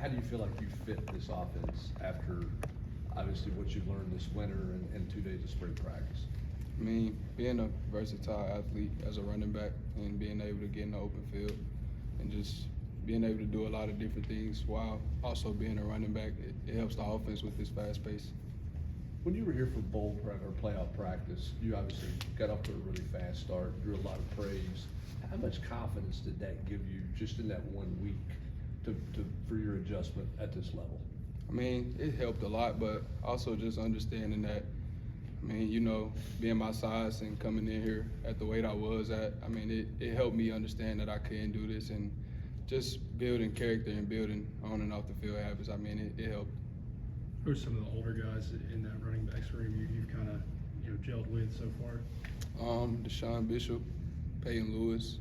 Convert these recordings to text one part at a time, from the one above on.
how do you feel like you fit this offense after obviously what you've learned this winter and 2 days of spring practice? I mean, being a versatile athlete as a running back and being able to get in the open field and just being able to do a lot of different things while also being a running back, it helps the offense with this fast pace. When you were here for bowl or playoff practice, you obviously got off to a really fast start, drew a lot of praise. How much confidence did that give you just in that 1 week for your adjustment at this level? I mean, it helped a lot, but also just understanding that, I mean, you know, being my size and coming in here at the weight I was at, I mean, it helped me understand that I can do this and just building character and building on and off the field habits. I mean, it helped. Who are some of the older guys in that running backs room you've kind of gelled with so far? Deshaun Bishop, Peyton Lewis.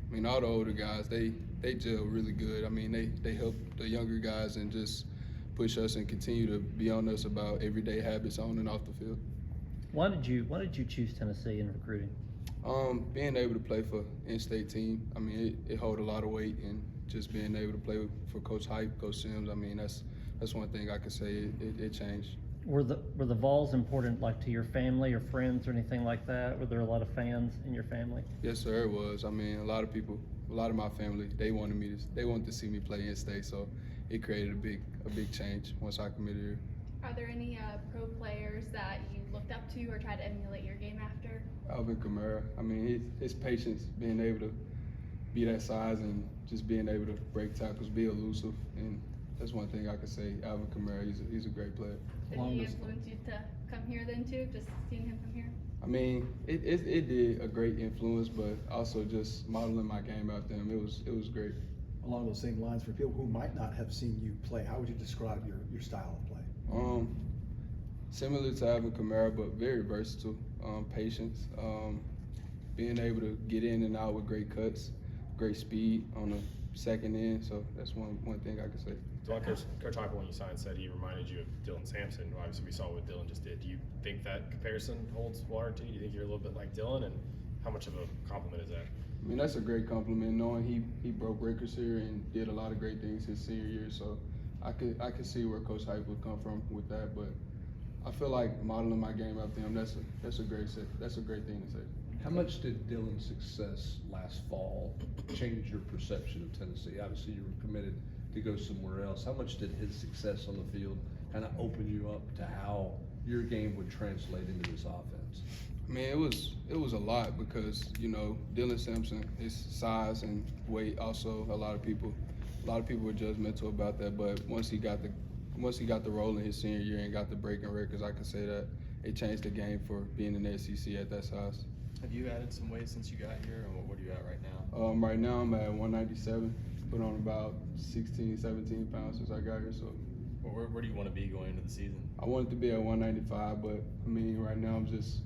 I mean, all the older guys, they gel really good. I mean, they help the younger guys and just push us and continue to be on us about everyday habits on and off the field. Why did you choose Tennessee in recruiting? Being able to play for in-state team, I mean, it hold a lot of weight, and just being able to play for Coach Hype, Coach Sims, I mean, that's one thing I could say it changed. Were the Vols important, like, to your family or friends or anything like that? Were there a lot of fans in your family? Yes, sir, it was. I mean, a lot of people, a lot of my family, they wanted to see me play in-state, so it created a big change once I committed here. Are there any pro players that you looked up to or tried to emulate your game after? Alvin Kamara. I mean, his patience, being able to be that size and just being able to break tackles, be elusive, and that's one thing I could say. Alvin Kamara, he's a great player. Did he influence you to come here then too, just seeing him come here? I mean, it did a great influence, but also just modeling my game after him, it was great. Along those same lines, for people who might not have seen you play, how would you describe your style of play? Similar to Alvin Kamara, but very versatile. Patience, being able to get in and out with great cuts, great speed on the second end. So that's one thing I could say. Coach Heupel, when you signed, said he reminded you of Dylan Sampson. Obviously, we saw what Dylan just did. Do you think that comparison holds water to you? Do you think you're a little bit like Dylan, and how much of a compliment is that? I mean, that's a great compliment, knowing he broke records here and did a lot of great things his senior year. So I could see where Coach Hype would come from with that, but I feel like modeling my game after him, that's a great thing to say. How much did Dylan's success last fall change your perception of Tennessee? Obviously, you were committed to go somewhere else. How much did his success on the field kind of open you up to how your game would translate into this offense? I mean, it was a lot because, you know, Dylan Sampson, his size and weight, also a lot of people were judgmental about that. But once he got the role in his senior year and got the breaking records, I could say that it changed the game for being in the SEC at that size. Have you added some weight since you got here, and what are you at right now? Right now I'm at 197, put on about 16, 17 pounds since I got here. So, well, where do you want to be going into the season? I wanted to be at 195, but I mean, right now I'm just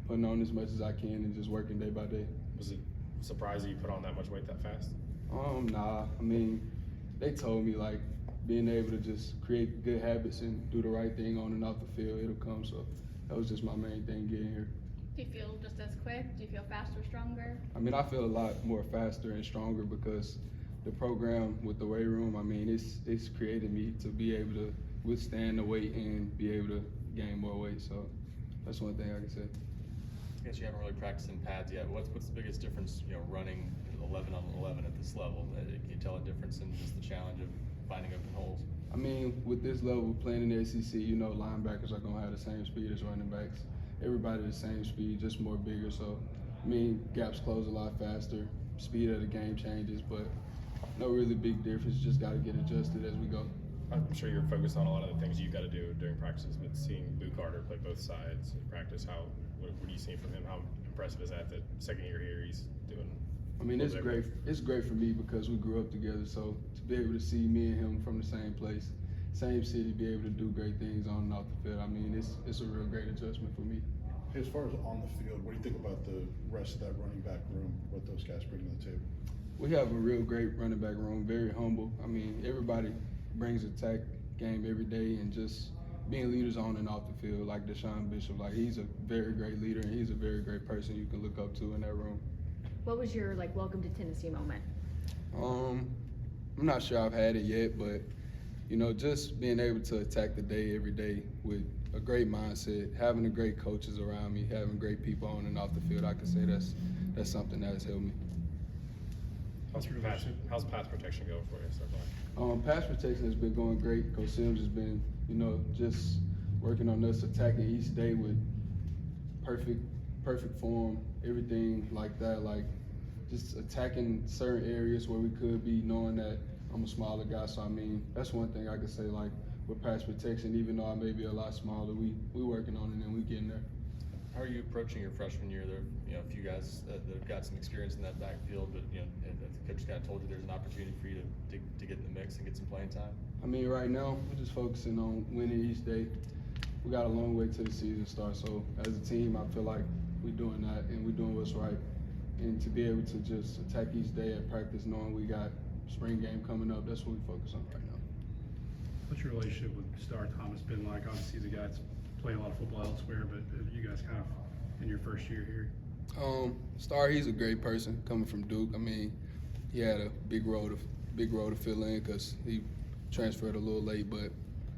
putting on as much as I can and just working day by day. Was it surprising you put on that much weight that fast? Nah. I mean, they told me, like, being able to just create good habits and do the right thing on and off the field, it'll come. So that was just my main thing getting here. Do you feel just as quick? Do you feel faster, stronger? I mean, I feel a lot more faster and stronger because the program with the weight room, I mean, it's created me to be able to withstand the weight and be able to gain more weight. So that's one thing I can say. I guess you haven't really practiced in pads yet. What's the biggest difference, running 11 on 11 at this level? Can you tell a difference in just the challenge of finding open holes? I mean, with this level, playing in the SEC, linebackers are going to have the same speed as running backs. Everybody the same speed, just more bigger. So, I mean, gaps close a lot faster. Speed of the game changes, but no really big difference. Just got to get adjusted as we go. I'm sure you're focused on a lot of the things you've got to do during practices, but seeing Luke Carter play both sides in practice, what are you seeing from him? How impressive is that? The second year here, he's doing. I mean, it's great. It's great for me because we grew up together. So to be able to see me and him from the same place, same city, be able to do great things on and off the field, I mean, it's a real great adjustment for me. As far as on the field, what do you think about the rest of that running back room, what those guys bring to the table? We have a real great running back room, very humble. I mean, everybody brings attack game every day and just being leaders on and off the field, like Deshaun Bishop. Like, he's a very great leader and he's a very great person you can look up to in that room. What was your welcome to Tennessee moment? I'm not sure I've had it yet, but you know, just being able to attack the day every day with a great mindset, having the great coaches around me, having great people on and off the field, I can say that's something that has helped me. How's pass protection going for you so far? Pass protection has been going great. Coach Sims has been, you know, just working on us attacking each day with perfect form, everything like that. Like just attacking certain areas where we could be, knowing that I'm a smaller guy. So I mean, that's one thing I could say. Like with pass protection, even though I may be a lot smaller, we working on it and we getting there. How are you approaching your freshman year? There are, you know, a few guys that have got some experience in that backfield, but you know, the coach kind of told you there's an opportunity for you to get in the mix and get some playing time. I mean, right now we're just focusing on winning each day. We got a long way to the season start, so as a team, I feel like we're doing that and we're doing what's right. And to be able to just attack each day at practice, knowing we got spring game coming up, that's what we focus on right now. What's your relationship with Star Thomas been like? Obviously, he's a guy that's playing a lot of football elsewhere, but you guys kind of in your first year here. Star, he's a great person coming from Duke. I mean, he had a big role to fill in because he transferred a little late, but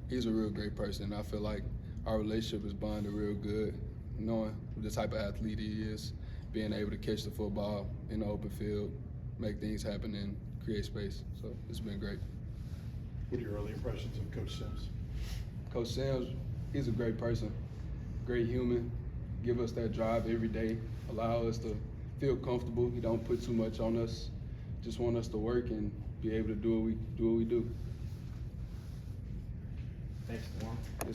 he's a real great person. And I feel like our relationship is bonded real good, knowing the type of athlete he is, being able to catch the football in the open field, make things happen, and create space. So it's been great. What are your early impressions of Coach Sims? Coach Sims, he's a great person, great human, give us that drive every day, allow us to feel comfortable. He don't put too much on us, just want us to work and be able to do what we do. Thanks, Warren.